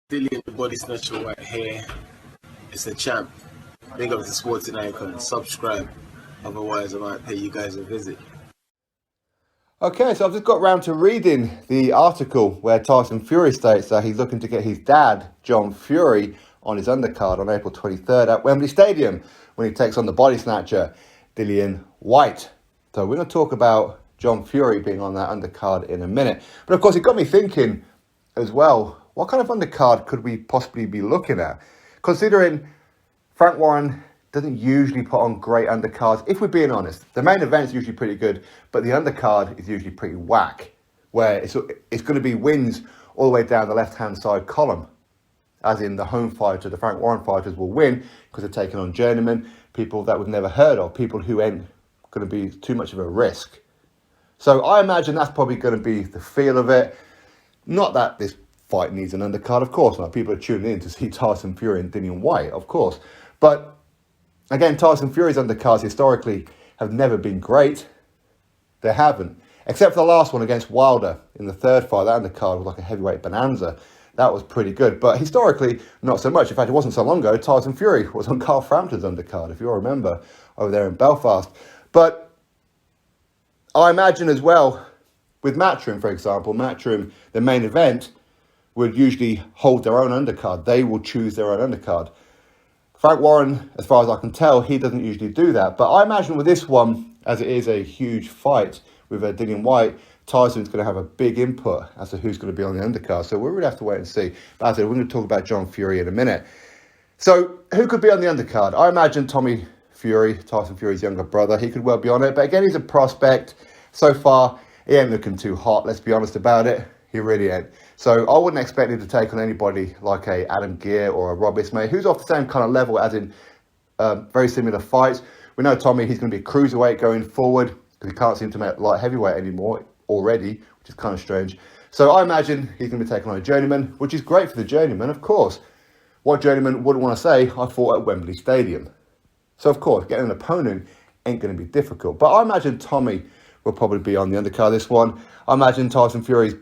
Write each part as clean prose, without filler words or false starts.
Dillian, the body snatcher right here. It's a champ. Big up to Sporting Icon. Subscribe. Otherwise, I might pay you guys a visit. Okay, so I've just got round to reading the article where Tyson Fury states that he's looking to get his dad, John Fury, on his undercard on April 23rd at Wembley Stadium when he takes on the body snatcher, Dillian Whyte. So we're going to talk about John Fury being on that undercard in a minute. But of course, it got me thinking as well, what kind of undercard could we possibly be looking at? Considering Frank Warren doesn't usually put on great undercards, if we're being honest. The main event's usually pretty good, but the undercard is usually pretty whack, where it's going to be wins all the way down the left-hand side column. As in the home fighter, the Frank Warren fighters will win because they're taking on journeymen, people that we've never heard of, people who ain't going to be too much of a risk. So I imagine that's probably going to be the feel of it. Not that this fight needs an undercard, of course not. People are tuning in to see Tyson Fury and Dillian Whyte, of course. But again, Tyson Fury's undercards historically have never been great. They haven't. Except for the last one against Wilder in the third fight. That undercard was like a heavyweight bonanza. That was pretty good. But historically, not so much. In fact, it wasn't so long ago, Tyson Fury was on Carl Frampton's undercard, if you all remember, over there in Belfast. But I imagine as well, with Matchroom, for example, Matchroom, the main event, would usually hold their own undercard. They will choose their own undercard. Frank Warren, as far as I can tell, he doesn't usually do that. But I imagine with this one, as it is a huge fight with Dillian Whyte, Tyson's going to have a big input as to who's going to be on the undercard. So we'll really have to wait and see. But as I said, we're going to talk about John Fury in a minute. So who could be on the undercard? I imagine Tommy Fury, Tyson Fury's younger brother. He could well be on it. But again, he's a prospect. So far, he ain't looking too hot. Let's be honest about it. He really ain't. So I wouldn't expect him to take on anybody like a Adam Gear or a Rob Ismay, who's off the same kind of level as in very similar fights. We know Tommy, he's going to be cruiserweight going forward because he can't seem to make light heavyweight anymore already, which is kind of strange. So I imagine he's going to be taking on a journeyman, which is great for the journeyman, of course. What journeyman wouldn't want to say, I fought at Wembley Stadium? So of course, getting an opponent ain't going to be difficult. But I imagine Tommy will probably be on the undercard this one. I imagine Tyson Fury's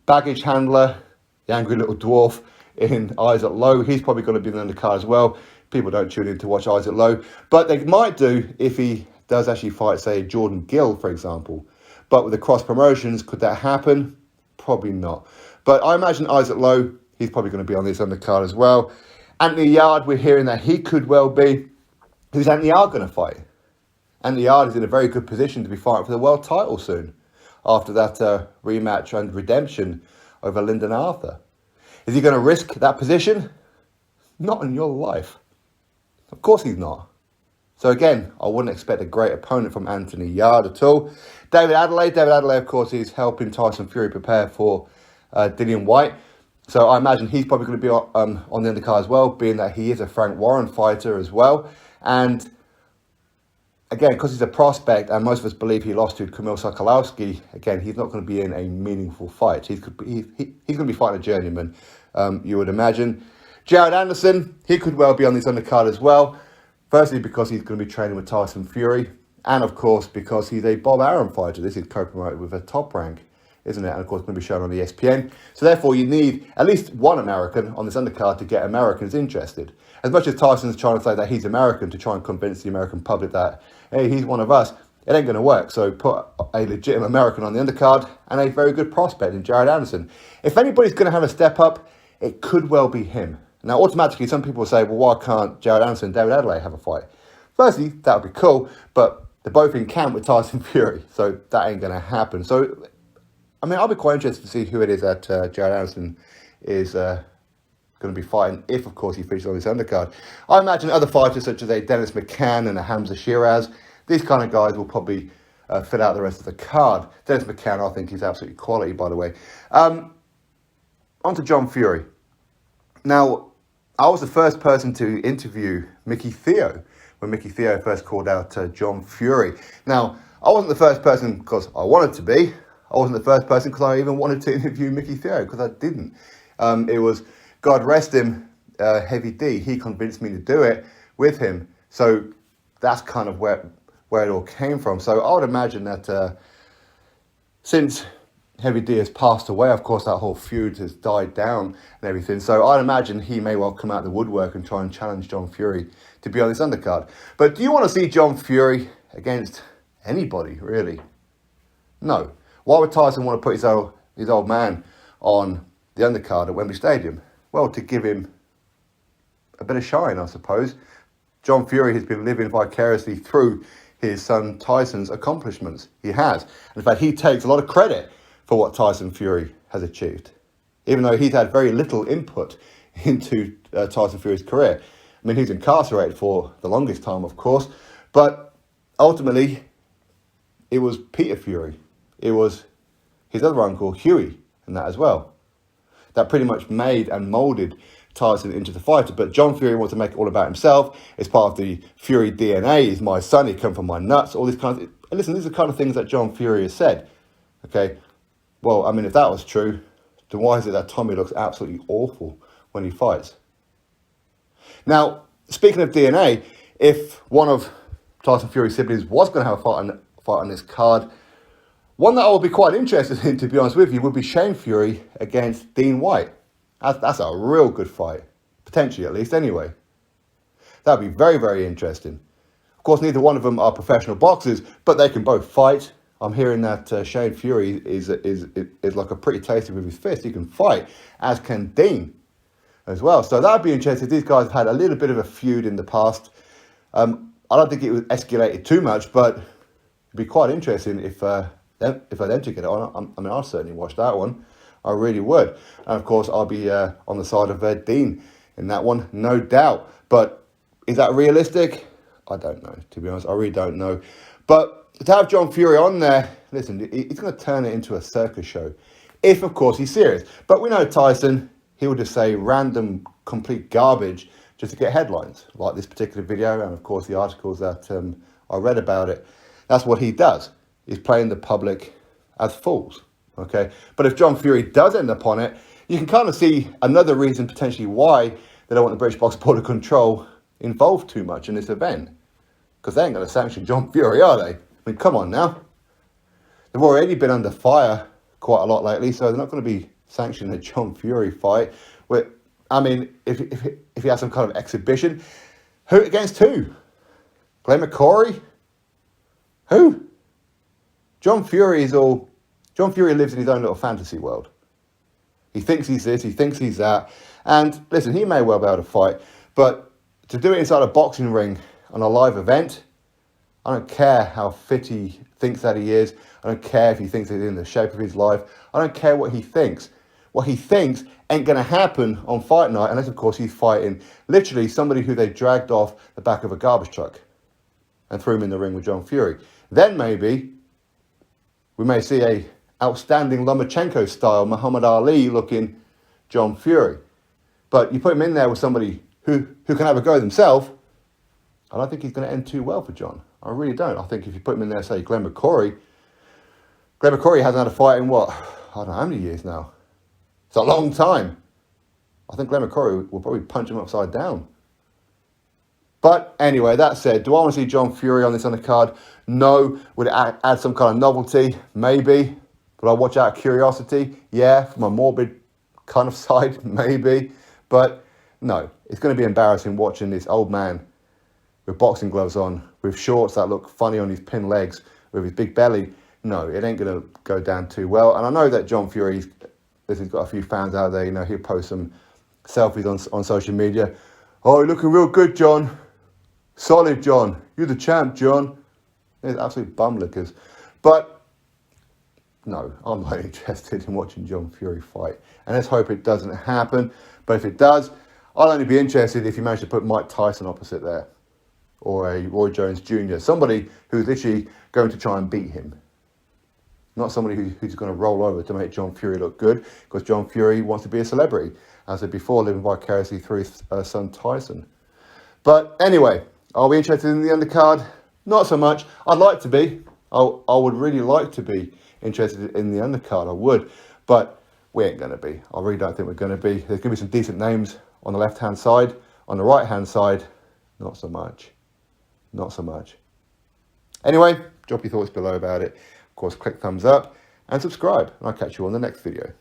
baggage handler, the angry little dwarf in Isaac Lowe, he's probably going to be in the undercard as well. People don't tune in to watch Isaac Lowe, but they might do if he does actually fight, say, Jordan Gill, for example. But with the cross promotions, could that happen? Probably not. But I imagine Isaac Lowe, he's probably going to be on this undercard as well. Anthony Yarde, we're hearing that he could well be. Who's Anthony Yarde going to fight? Anthony Yarde is in a very good position to be fighting for the world title soon, after that rematch and redemption over Lyndon Arthur. Is he going to risk that position? Not in your life. Of course he's not. So again, I wouldn't expect a great opponent from Anthony Yarde at all. David Adelaide, of course, is helping Tyson Fury prepare for Dillian Whyte. So I imagine he's probably going to be on the undercard as well, being that he is a Frank Warren fighter as well. And again, because he's a prospect, and most of us believe he lost to Kamil Sokolowski, again, he's not going to be in a meaningful fight. He's going to be fighting a journeyman, you would imagine. Jared Anderson, he could well be on this undercard as well. Firstly, because he's going to be training with Tyson Fury, and of course, because he's a Bob Arum fighter. This is co-promoted with a Top Rank, isn't it? And of course, going to be shown on ESPN. So therefore, you need at least one American on this undercard to get Americans interested. As much as Tyson's trying to say that he's American to try and convince the American public that, hey, he's one of us, it ain't going to work. So put a legitimate American on the undercard and a very good prospect in Jared Anderson. If anybody's going to have a step up, it could well be him. Now, automatically, some people will say, well, why can't Jared Anderson and David Adelaide have a fight? Firstly, that would be cool, but they're both in camp with Tyson Fury, so that ain't going to happen. So, I mean, I'll be quite interested to see who it is that Jared Anderson is going to be fighting, if, of course, he finishes on this undercard. I imagine other fighters, such as a Dennis McCann and a Hamza Shiraz, these kind of guys will probably fill out the rest of the card. Dennis McCann, I think, is absolutely quality, by the way. On to John Fury. Now, I was the first person to interview Mickey Theo when Mickey Theo first called out John Fury. Now, I wasn't the first person because I wanted to be. I wasn't the first person because I even wanted to interview Mickey Theo, because I didn't. It was, God rest him, Heavy D. He convinced me to do it with him. So that's kind of where it all came from. So I would imagine that since Heavy D has passed away, of course, that whole feud has died down and everything. So I'd imagine he may well come out of the woodwork and try and challenge John Fury to be on this undercard. But do you want to see John Fury against anybody, really? No. Why would Tyson want to put his old man on the undercard at Wembley Stadium? Well, to give him a bit of shine, I suppose. John Fury has been living vicariously through his son Tyson's accomplishments. He has. In fact, he takes a lot of credit for what Tyson Fury has achieved, even though he's had very little input into Tyson Fury's career. I mean, he's incarcerated for the longest time, of course, but ultimately, it was Peter Fury. It was his other uncle, Hughie, and that as well. That pretty much made and moulded Tyson into the fighter. But John Fury wants to make it all about himself. It's part of the Fury DNA. He's my son. He come from my nuts. All these kinds of... Listen, these are the kind of things that John Fury has said. Okay? Well, I mean, if that was true, then why is it that Tommy looks absolutely awful when he fights? Now, speaking of DNA, if one of Tyson Fury's siblings was going to have a fight on this card, one that I would be quite interested in, to be honest with you, would be Shane Fury against Dillian Whyte. That's a real good fight. Potentially, at least, anyway. That would be very, very interesting. Of course, neither one of them are professional boxers, but they can both fight. I'm hearing that Shane Fury is like a pretty tasty with his fist. He can fight, as can Dean as well. So that would be interesting. These guys have had a little bit of a feud in the past. I don't think it was escalated too much, but it'd be quite interesting if them to get it on. I mean, I'll certainly watch that one. I really would. And of course, I'll be on the side of Dean in that one, no doubt. But is that realistic? I don't know, to be honest. I really don't know. But to have John Fury on there, listen, he's going to turn it into a circus show. If, of course, he's serious. But we know Tyson, he will just say random, complete garbage just to get headlines, like this particular video and, of course, the articles that I read about it. That's what he does. He's playing the public as fools, okay? But if John Fury does end up on it, you can kind of see another reason potentially why they don't want the British Box Board of Control involved too much in this event. Because they ain't going to sanction John Fury, are they? I mean, come on now. They've already been under fire quite a lot lately, so they're not going to be sanctioning a John Fury fight. I mean, if he has some kind of exhibition, who against who? Glenn McCrory? Who? John Fury lives in his own little fantasy world. He thinks he's this, he thinks he's that. And listen, he may well be able to fight, but to do it inside a boxing ring on a live event, I don't care how fit he thinks that he is. I don't care if he thinks he's in the shape of his life. I don't care what he thinks. What he thinks ain't going to happen on fight night unless, of course, he's fighting literally somebody who they dragged off the back of a garbage truck and threw him in the ring with John Fury. Then maybe we may see a outstanding Lomachenko-style Muhammad Ali-looking John Fury. But you put him in there with somebody who can have a go themselves, I don't think he's going to end too well for John. I really don't. I think if you put him in there, say, Glenn McCrory hasn't had a fight in what? I don't know how many years now. It's a long time. I think Glenn McCrory will probably punch him upside down. But anyway, that said, do I want to see John Fury on this undercard? No. Would it add some kind of novelty? Maybe. Would I watch out of curiosity? Yeah. From a morbid kind of side? Maybe. But no. It's going to be embarrassing watching this old man with boxing gloves on, with shorts that look funny on his pin legs, with his big belly. No, it ain't going to go down too well. And I know that John Fury, he's got a few fans out there, he'll post some selfies on social media. Oh, you're looking real good, John. Solid, John. You're the champ, John. There's absolute bum lickers. But no, I'm not interested in watching John Fury fight. And let's hope it doesn't happen. But if it does, I'll only be interested if you manage to put Mike Tyson opposite there. Or a Roy Jones Jr. Somebody who's literally going to try and beat him. Not somebody who's going to roll over to make John Fury look good, because John Fury wants to be a celebrity, as I said before, living vicariously through his son Tyson. But anyway, are we interested in the undercard? Not so much. I'd like to be. I would really like to be interested in the undercard. I would. But we ain't going to be. I really don't think we're going to be. There's going to be some decent names on the left-hand side. On the right-hand side, not so much. Not so much. Anyway, drop your thoughts below about it. Of course, click thumbs up and subscribe. And I'll catch you on the next video.